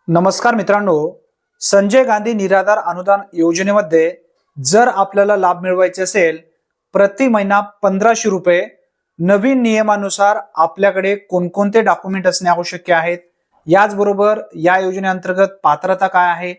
नमस्कार मित्रांनो, संजय गांधी निराधार अनुदान योजनेमध्ये जर आपल्याला लाभ मिळवायचे असेल प्रति महिना 1500 रुपये, नवीन नियमानुसार आपल्याकडे कोणकोणते डॉक्युमेंट असणे आवश्यक आहेत, याचबरोबर या योजनेअंतर्गत पात्रता काय आहे,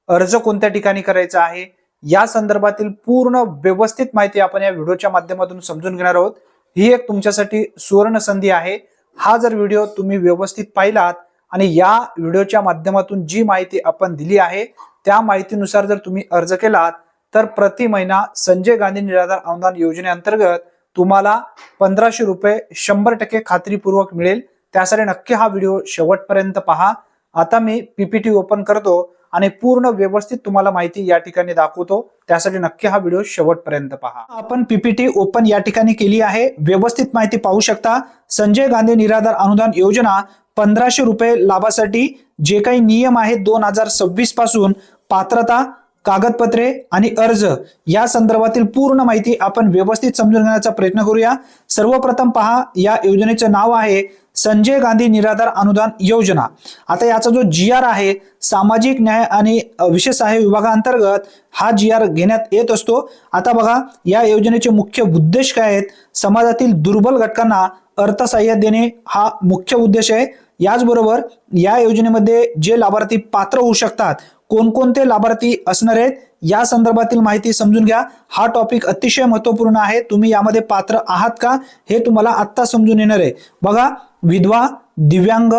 अर्ज कोणत्या ठिकाणी करायचा आहे, या संदर्भातील पूर्ण व्यवस्थित माहिती आपण या व्हिडिओच्या माध्यमातून समजून घेणार आहोत। ही एक तुमच्यासाठी सुवर्ण संधी आहे। हा जर व्हिडिओ तुम्ही व्यवस्थित पाहिलात आणि या व्हिडिओच्या माध्यमातून जी माहिती आपण दिली आहे त्या माहितीनुसार जर तुम्ही अर्ज केलात तर प्रति महिना संजय गांधी निराधार अनुदान योजनेअंतर्गत तुम्हाला 1500 रुपये 100% खात्रीपूर्वक मिळेल। त्यासाठी नक्की हा व्हिडिओ शेवटपर्यंत पहा। आता मी पीपीटी ओपन करतो आणि पूर्ण व्यवस्थित तुम्हाला माहिती या ठिकाणी दाखवतो, त्यासाठी नक्की हा व्हिडिओ शेवटपर्यंत पहा। आपण पीपीटी ओपन या ठिकाणी केली आहे, व्यवस्थित माहिती पाहू शकता। संजय गांधी निराधार अनुदान योजना 1500 रुपये लाभासाठी जे काही नियम आहेत 2026 पासून पात्रता, कागदपत्रे आणि अर्ज या संदर्भातील पूर्ण माहिती आपण व्यवस्थित समजून घेण्याचा प्रयत्न करूया। सर्वप्रथम पहा, या योजनेचे नाव आहे संजय गांधी निराधार अनुदान योजना। आता याचा जो जीआर आहे सामाजिक न्याय आणि विशेष सहाय्य विभागाअंतर्गत हा जीआर घेण्यात येत असतो। आता बघा, या योजनेचे मुख्य उद्देश काय आहेत? समाजातील दुर्बल घटकांना अर्थसहाय्य देणे हा मुख्य उद्देश आहे। याचबरोबर या योजनेमध्ये जे लाभार्थी पात्र होऊ शकतात, कोणकोणते लाभार्थी असणार आहेत या संदर्भातील माहिती समजून घ्या। हा टॉपिक अतिशय महत्त्वपूर्ण आहे। तुम्ही यामध्ये पात्र आहात का हे तुम्हाला आत्ता समजून येणार आहे। बघा, विधवा, दिव्यांग,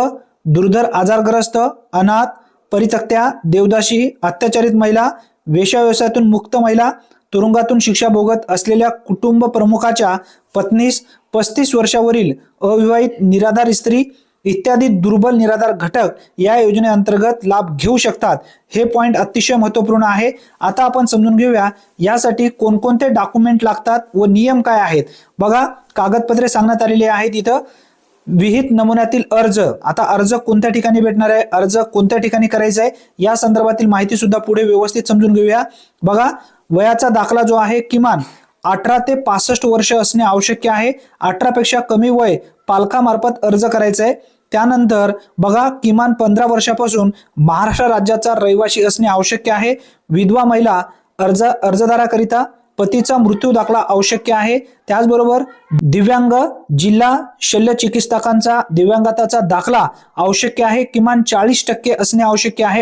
दुर्धर आजारग्रस्त, अनाथ, परित्यक्त्या, देवदासी, अत्याचारित महिला, वेश्या व्यवसायातून मुक्त महिला, तुरुंगातून शिक्षा भोगत असलेल्या कुटुंब प्रमुखाच्या पत्नीस, 35 वर्षावरील अविवाहित निराधार स्त्री इत्यादी दुर्बल निराधार घटक या योजनेअंतर्गत लाभ घेऊ शकतात। हे पॉइंट अतिशय महत्त्वपूर्ण आहे। आता आपण समजून घेऊया यासाठी कोणकोणते डॉक्युमेंट लागतात व नियम काय आहेत। बघा, कागदपत्रे सांगण्यात आलेली आहेत इथं। विहित नमुन्यातील अर्ज, आता अर्ज कोणत्या ठिकाणी भेटणार आहे, अर्ज कोणत्या ठिकाणी करायचा आहे या संदर्भातील माहिती सुद्धा पुढे व्यवस्थित समजून घेऊया। बघा, वयाचा दाखला जो आहे किमान 18 ते 65 वर्ष असणे आवश्यक आहे। 18 पेक्षा कमी वय पालकामार्फत अर्ज करायचा आहे। त्यानंतर बघा, किमान 15 वर्षापासून महाराष्ट्र राज्याचा रहिवासी असणे आवश्यक आहे। विधवा महिला अर्जदाराकरिता पतीचा मृत्यू दाखला आवश्यक आहे। त्याचबरोबर दिव्यांग जिल्हा शल्य चिकित्सकांचा दिव्यांगताचा दाखला आवश्यक आहे, किमान 40% असणे आवश्यक आहे।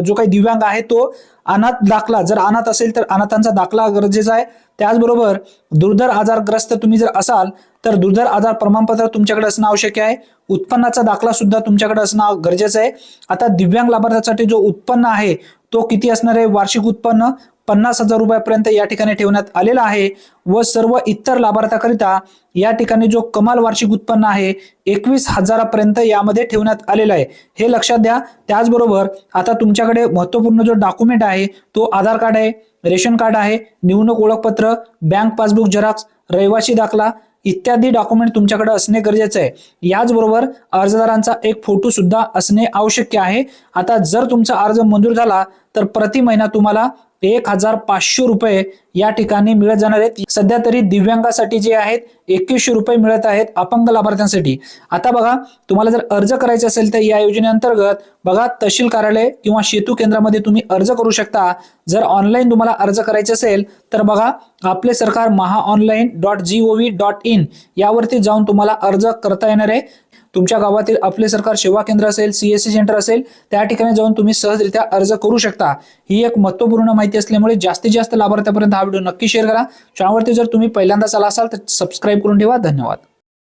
जो काही दिव्यांग आहे तो अनाथ दाखला, जर अनाथ असेल तर अनाथांचा दाखला गरजेचा आहे। त्याचबरोबर दुर्धर आजारग्रस्त तुम्ही जर असाल तर दुर्धर आजार प्रमाणपत्र तुमच्याकडे असणं आवश्यक आहे। उत्पन्नाचा दाखला सुद्धा तुमच्याकडे असणं गरजेचं आहे। आता दिव्यांग लाभार्थ्यासाठी जो उत्पन्न आहे तो किती असणार आहे? वार्षिक उत्पन्न 50,000 रुपयापर्यंत या ठिकाणी ठेवण्यात आलेला आहे व सर्व इतर लाभार्थ्याकरिता या ठिकाणी जो कमाल वार्षिक उत्पन्न आहे 21,000 पर्यंत यामध्ये ठेवण्यात आलेला आहे, हे लक्षात द्या। त्याचबरोबर आता तुमच्याकडे महत्त्वपूर्ण जो डॉक्युमेंट आहे तो आधार कार्ड आहे, रेशन कार्ड आहे, निवडणूक ओळखपत्र, बँक पासबुक झेरॉक्स, रहिवासी दाखला इत्यादी डॉक्युमेंट तुमच्याकडे असणे गरजेचे आहे। याचबरोबर अर्जदारांचा एक फोटो सुद्धा असणे आवश्यक आहे। आता जर तुमचा अर्ज मंजूर झाला तर प्रति महिना तुम्हाला 1500 रुपये या ठिकाणी मिळत जाणार आहेत। सध्या तरी दिव्यांगासाठी जे आहेत 2100 रुपये मिळत आहेत अपंग लाभार्थ्यांसाठी। आता बघा, तुम्हाला जर अर्ज करायचा असेल तर या योजनेअंतर्गत बघा, तहसील कार्यालय किंवा सेतू केंद्रामध्ये तुम्ही अर्ज करू शकता। जर ऑनलाईन तुम्हाला अर्ज करायचे असेल तर बघा, आपले सरकार mahaonline.gov.in यावरती जाऊन तुम्हाला अर्ज करता येणार आहे। तुमच्या गावातील आपले सरकार सेवा केंद्र असेल, सीएससी सेंटर असेल, त्या ठिकाणी जाऊन तुम्ही सहजरित्या अर्ज करू शकता। ही एक महत्त्वपूर्ण माहिती असल्यामुळे जास्तीत जास्त लाभार्थ्यापर्यंत हा व्हिडिओ नक्की शेअर करा। चॅनलवरती जर तुम्ही पहिल्यांदाच आला असाल तर सबस्क्राईब करून ठेवा। धन्यवाद।